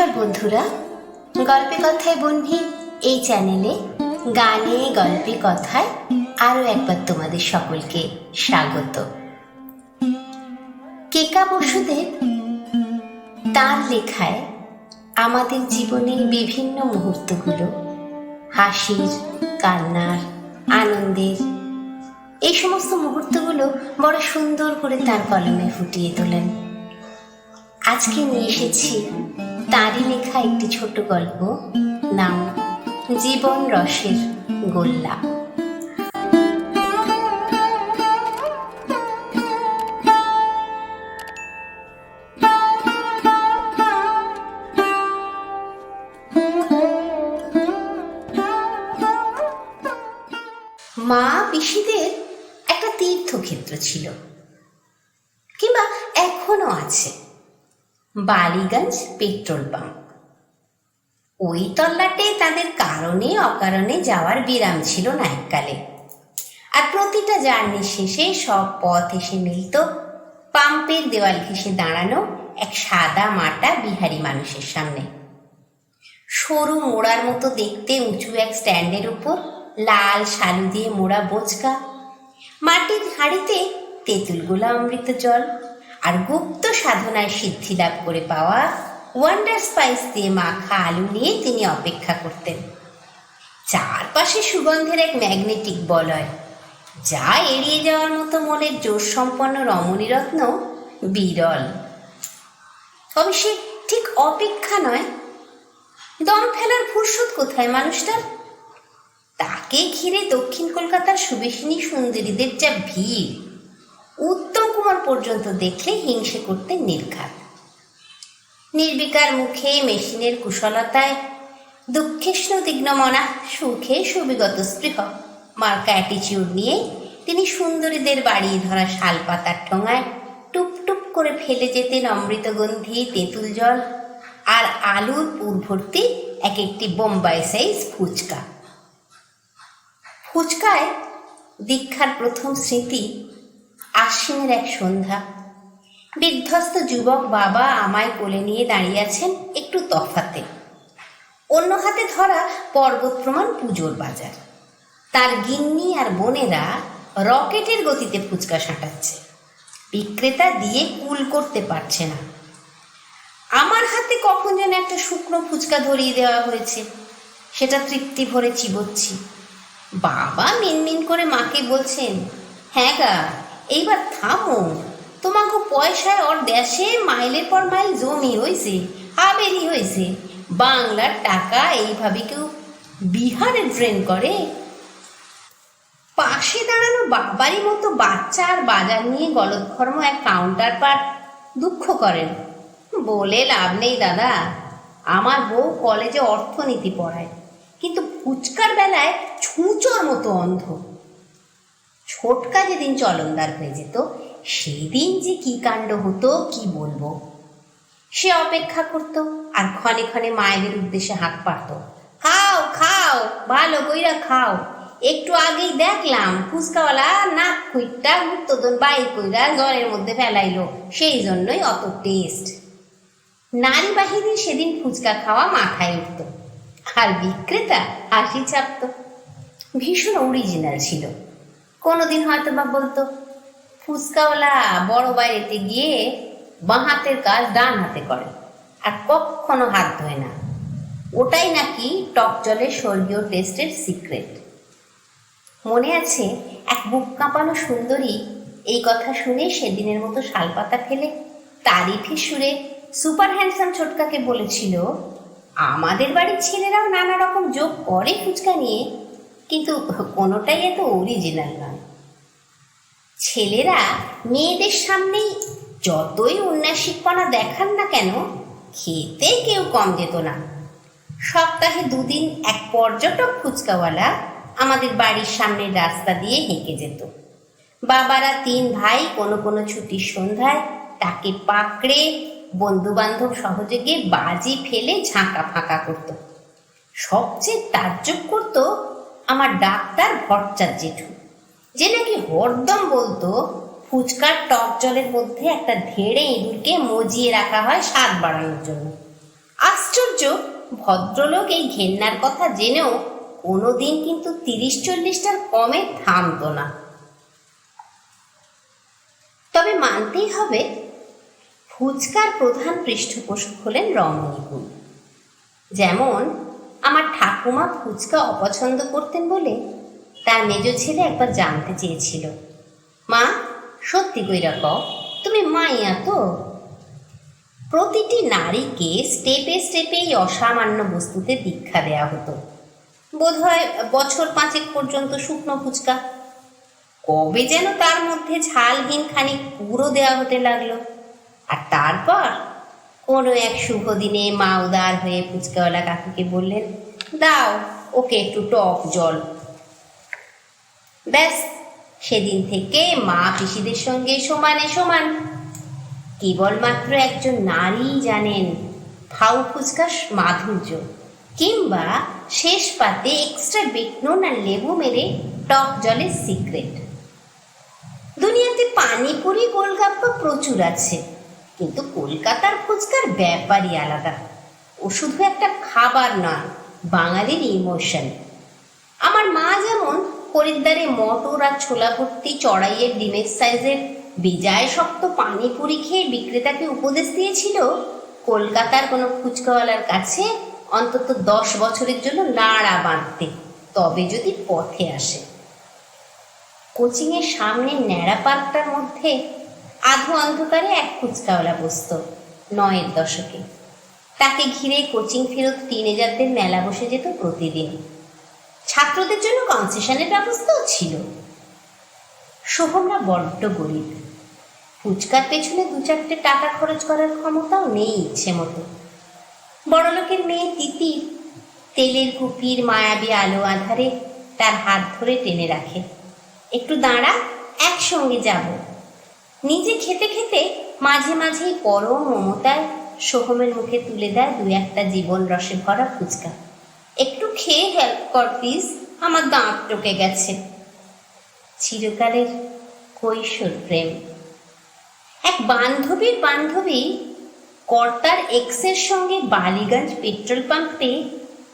নমস্কার বন্ধুরা, গল্পে কথায় বন্ধি এই চ্যানেলে গানে গল্পে কথায় আরও একবার তোমাদের সকলকে স্বাগত। কেকা বসুদেব তার লেখায় আমাদের জীবনের বিভিন্ন মুহূর্তগুলো, হাসির, কান্নার, আনন্দের, এই সমস্ত মুহূর্তগুলো বড় সুন্দর করে তার কলমে ফুটিয়ে তোলেন। আজকে নিয়ে এসেছি তারই লেখা একটি ছোট গল্প, নাম জীবন রসের গোল্লা। মা পিসিদের একটা তীর্থক্ষেত্র ছিল, কিংবা এখনো আছে, বালিগঞ্জ পেট্রোল পাম্প। ওই তল্লাটে তাদের কারণে অকারণে যাওয়ার বিরাম ছিল না এককালে। আর প্রতিটা জার্নির শেষে সব পথ এসে মিলত পাম্পের দেওয়াল ঘেঁষে দাঁড়ানো এক সাদা মাটা বিহারি মানুষের সামনে। সরু মোড়ার মতো দেখতে উঁচু এক স্ট্যান্ডের উপর লাল শালু দিয়ে মোড়া বোচকা, মাটির হাঁড়িতে তেঁতুল গোলা অমৃত জল, আর গুপ্ত সাধনায় সিদ্ধি লাভ করে পাওয়া ওয়ান্ডার স্পাইস দিয়ে মাখা আলু নিয়ে তিনি অপেক্ষা করতেন। চারপাশে সুগন্ধের এক ম্যাগনেটিক বলয়, যা এড়িয়ে যাওয়ার মতো মনের জোর সম্পন্ন রমণীরত্ন বিরল। তবে সে ঠিক অপেক্ষা নয়, দম ফেলার ফুরসত কোথায় মানুষটার? তাকে ঘিরে দক্ষিণ কলকাতার সুবেশিনী সুন্দরীদের যা ভিড়, উত্তম কুমার পর্যন্ত দেখলে হিংসে করতে নির্ঘাত। নির্বিকার মুখে, মেশিনের কুশলতায়, দুঃখেষ্ণ তীক্ষ্ণমনা, সুখে সুবিগত স্পৃহ মার্কা অ্যাটিচিউড নিয়ে তিনি সুন্দরীদের বাড়িয়ে ধরা শালপাতার ঠোঙায় টুপ টুপ করে ফেলে যেতেন অমৃতগন্ধি তেঁতুল জল আর আলুর পুর ভর্তি এক একটি বোম্বাই সাইজ ফুচকা। ফুচকায় দীক্ষার প্রথম স্মৃতি আশ্বিনের এক সন্ধ্যা। বিধ্বস্ত যুবক বাবা আমায় কোলে নিয়ে দাঁড়িয়ে আছেন একটু তফাতে, অন্য হাতে ধরা পর্বত প্রমাণ পুজোর বাজার। তার গিন্নি আর বোনেরা রকেটের গতিতে ফুচকা সাঁটাচ্ছে, বিক্রেতা দিয়ে কুল করতে পারছে না। আমার হাতে কখন যেন একটা শুকনো ফুচকা ধরিয়ে দেওয়া হয়েছে, সেটা তৃপ্তি ভরে চিবোচ্ছি। বাবা মিনমিন করে মাকে বলছেন, হ্যাঁ গা, এইবার থামো, তোমাকে পয়সায় ওর দেশে মাইলের পর মাইল জমি হয়েছে, হাবেরি হয়েছে। বাংলার টাকা এইভাবে কেউ বিহারে ড্রেন করে? পাশে দাঁড়ানো বাবারই মতো বাচ্চা আর বাজার নিয়ে গলদঘর্ম এক কাউন্টার পার্ট দুঃখ করেন। বলে লাভ নেই দাদা, আমার বউ কলেজে অর্থনীতি পড়ায়, কিন্তু ফুচকার বেলায় ছুঁচোর মতো অন্ধ। ছোটকা যেদিন চলনদার হয়ে যেত, সেদিন যে কি কাণ্ড হতো কি বলবো। সে অপেক্ষা করত আর ক্ষণে ক্ষণে মায়েদের উদ্দেশ্যে হাত পারত, খাও খাও, ভালো কইরা খাও। একটু আগেই দেখলাম ফুচকাওয়ালা নাক খুইটটা গুপ্তদন বাইর কইরা জলের মধ্যে ফেলাইলো, সেই জন্যই অত টেস্ট। নারী বাহিনী সেদিন ফুচকা খাওয়া মাথায় উঠত, আর বিক্রেতা হাসি ছাপত। ভীষণ অরিজিনাল ছিল। কোনোদিন হয়তো বা বলতো, ফুচকাওয়ালা বড় বাইরেতে গিয়ে বাঁ হাতের কাজ ডান হাতে করে আর কখনো হাত ধোয় না, ওটাই নাকি টক জলের স্বর্গীয় টেস্টের সিক্রেট। মনে আছে এক বুক কাঁপানো সুন্দরী এই কথা শুনে সেদিনের মতো শালপাতা ফেলে তারিফি সুরে সুপার হ্যান্ডসাম ছোটকাকে বলেছিল, আমাদের বাড়ির ছেলেরাও নানা রকম যোগ করে ফুচকা নিয়ে, কিন্তু কোনোটাই এত অরিজিনাল নয়। ছেলেরা মেয়েদের সামনেই যতই উন্নাসিকপনা দেখান না কেন, খেতে কেউ কম যেত না। সপ্তাহে দুদিন এক পর্যটক ফুচকাওয়ালা আমাদের বাড়ির সামনের রাস্তা দিয়ে হেঁকে যেত। বাবারা তিন ভাই কোনো কোনো ছুটির সন্ধ্যায় তাকে পাকড়ে বন্ধু বান্ধব সহযোগে বাজি ফেলে ঝাঁকা ফাঁকা করত। সবচেয়ে তাজ্জব করত আমার ডাক্তার ভট্টাচার্য জেঠু, যে নাকি হরদম বলতো ফুচকার টক জলের মধ্যে একটা ধেড়ে ইঁদুরকে মজিয়ে রাখা হয় স্বাদ বাড়ানোর জন্য। আশ্চর্য, ভদ্রলোক এই ঘেন্নার কথা জেনেও কোনোদিন কিন্তু 30-40টার কমে থামতো না। তবে মানতেই হবে, ফুচকার প্রধান পৃষ্ঠপোষক হলেন রমণীকুল। যেমন আমার ঠাকুমা ফুচকা অপছন্দ করতেন বলে তার মেজ ছেলে একবার জানতে চেয়েছিল, মা সত্যি কইরা কও, তুমি মাইয়া তো? প্রতিটি নারীকে স্টেপে স্টেপে এই অসামান্য বস্তুতে দীক্ষা দেয়া হতো। বোধহয় বছর 5 পর্যন্ত শুকনো ফুচকা, কবে যেন তার মধ্যে ঝালহীন খানিক পুরো দেয়া হতে লাগলো। আর তারপর কোনো এক শুভ দিনে মা উদার হয়ে ফুচকাওয়ালা কাকুকে বললেন, দাও ওকে একটু টক জল। ব্যাস, সেদিন থেকে মা পিসিদের সঙ্গে সমানে সমান। কেবলমাত্র একজন নারী জানেন ফাউ ফুচকার মাধুর্য, কিংবা শেষ পাতে এক্সট্রা বিট নুন আর লেবু মেরে টক জলের সিক্রেট। দুনিয়াতে পানিপুরি গোলগাপ্পা প্রচুর আছে, কিন্তু কলকাতার ফুচকার ব্যাপারই আলাদা। ও শুধু একটা খাবার নয়, বাঙালির ইমোশন। আমার মা যেমন খরিদ্দারে মটর আর ছোলা ভর্তি চড়াইয়ের ডিমের সাইজের বেজায় শক্ত পানিপুরি খেয়ে বিক্রেতাকে উপদেশ দিয়েছিল কলকাতার কোনো ফুচকাওয়ালার কাছে অন্তত 10 বছরের জন্য নাড়া বাঁধতে, তবে যদি পথে আসে। কোচিংয়ের সামনে ন্যাড়া পার্কটার মধ্যে আধো অন্ধকারে এক ফুচকাওয়ালা বসত 9-এর দশকে। তাকে ঘিরে কোচিং ফেরত টিনেজারদের মেলা বসে যেত প্রতিদিন। ছাত্রদের জন্য কনসেশনের ব্যবস্থাও ছিল। সোহমরা বড্ড গরিব, ফুচকার পেছনে 2-4টে টাকা খরচ করার ক্ষমতাও নেই ইচ্ছে মতো। বড়লোকের মেয়ে তিতির তেলের কুপির মায়াবী আলো আধারে তার হাত ধরে টেনে রাখে, একটু দাঁড়া, একসঙ্গে যাব। নিজে খেতে খেতে মাঝে মাঝেই পরম মমতায় সোহমের মুখে তুলে দেয় 2-1টা জীবন রসে ভরা ফুচকা। একটু খেয়ে হেল্প কর প্লিজ, আমার দাঁত টকে গেছে। চিরকালের কৈশোর প্রেম। এক বান্ধবীর বান্ধবী কর্তার এক্সের সঙ্গে বালিগঞ্জ পেট্রোল পাম্পে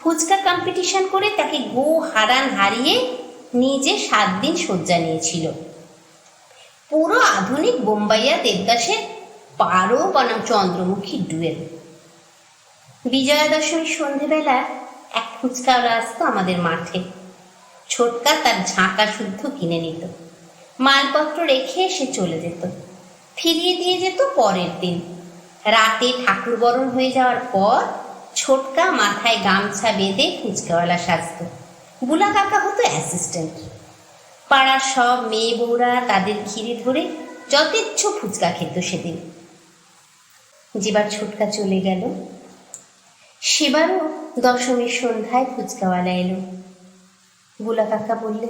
ফুচকা কম্পিটিশন করে তাকে গো হারান হারিয়ে নিজে 7 দিন শয্যা নিয়েছিল। পুরো আধুনিক বোম্বাইয়া দেবদাসের পারো বনাম চন্দ্রমুখী ডুয়েল। বিজয়া দশমীর সন্ধেবেলা এক ফুচকাওয়ালা আসতো আমাদের মাঠে। ছোটকা তার ঝাঁকা শুদ্ধ কিনে নিত, মালপত্র রেখে সে চলে যেত, ফিরিয়ে দিয়ে যেত পরের দিন। রাতে ঠাকুর বরণ হয়ে যাওয়ার পর ছোটকা মাথায় গামছা বেঁধে ফুচকাওয়ালা সাজত, বুলা কাকা হতো অ্যাসিস্ট্যান্ট। পাড়ার সব মেয়ে বউরা তাদের ঘিরে ধরে যথেচ্ছ ফুচকা খেত সেদিন। যেবার ছোটকা চলে গেল, সেবারও দশমীর সন্ধ্যায় ফুচকাওয়ালা এলো। বুলা কাকা বললে,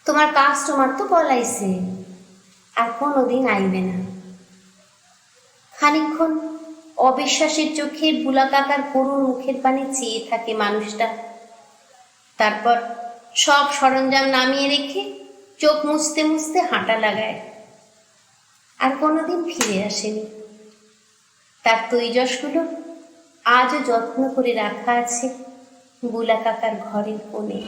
তোমার কাস্টমার তো পলাইছে, আর কোনোদিন আইবে না। খানিকক্ষণ অবিশ্বাসের চোখে বুলা কাকার করুণ মুখের পানে চেয়ে থাকে মানুষটা। তারপর সব সরঞ্জাম নামিয়ে রেখে চোখ মুছতে মুছতে হাঁটা লাগায়। আর কোনোদিন ফিরে আসেনি। তার তৈজসগুলো আজও যত্ন করে রাখা আছে বুলা কাকার ঘরের কোণে।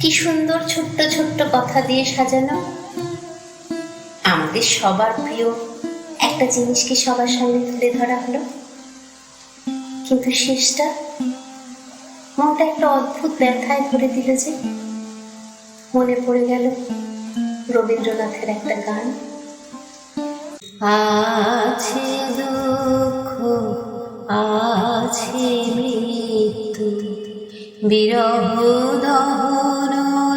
কি সুন্দর ছোট্ট ছোট্ট কথা দিয়ে সাজানো। আমাদের সবার প্রিয় একটা জিনিসকে সবার সামনে তুলে ধরা হলো, কিন্তু শেষটা মনটা একটা অদ্ভুত ব্যথায় ভরে দিল যে। মনে পড়ে গেল রবীন্দ্রনাথের একটা গান, আছে দুঃখ আছে মৃত্যু বিরহ দহন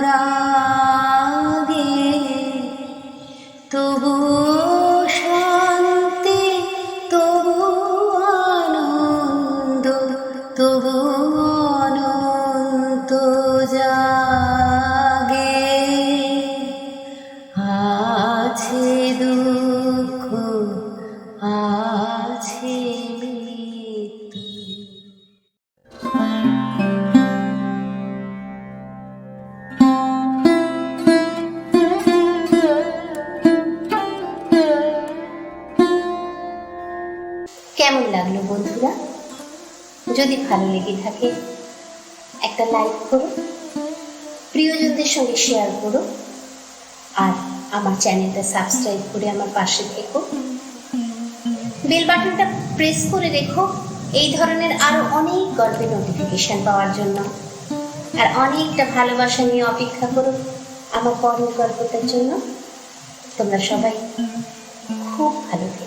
রাগে, তবু শান্তি তবু আনন্দ তবু অনন্ত জাগে। আছে দুঃখ আছে মৃত্যু। যদি ভালো লেগে থাকে একটা লাইক করো, প্রিয়জনদের সঙ্গে শেয়ার করো, আর আমার চ্যানেলটা সাবস্ক্রাইব করে আমার পাশে থেকো। বেল বাটনটা প্রেস করে রেখো এই ধরনের আরো অনেক গল্পের নোটিফিকেশন পাওয়ার জন্য। আর অনেকটা ভালোবাসা নিয়ে অপেক্ষা করো আমার পরের গল্পটার জন্য। তোমরা সবাই খুব ভালো থেকো।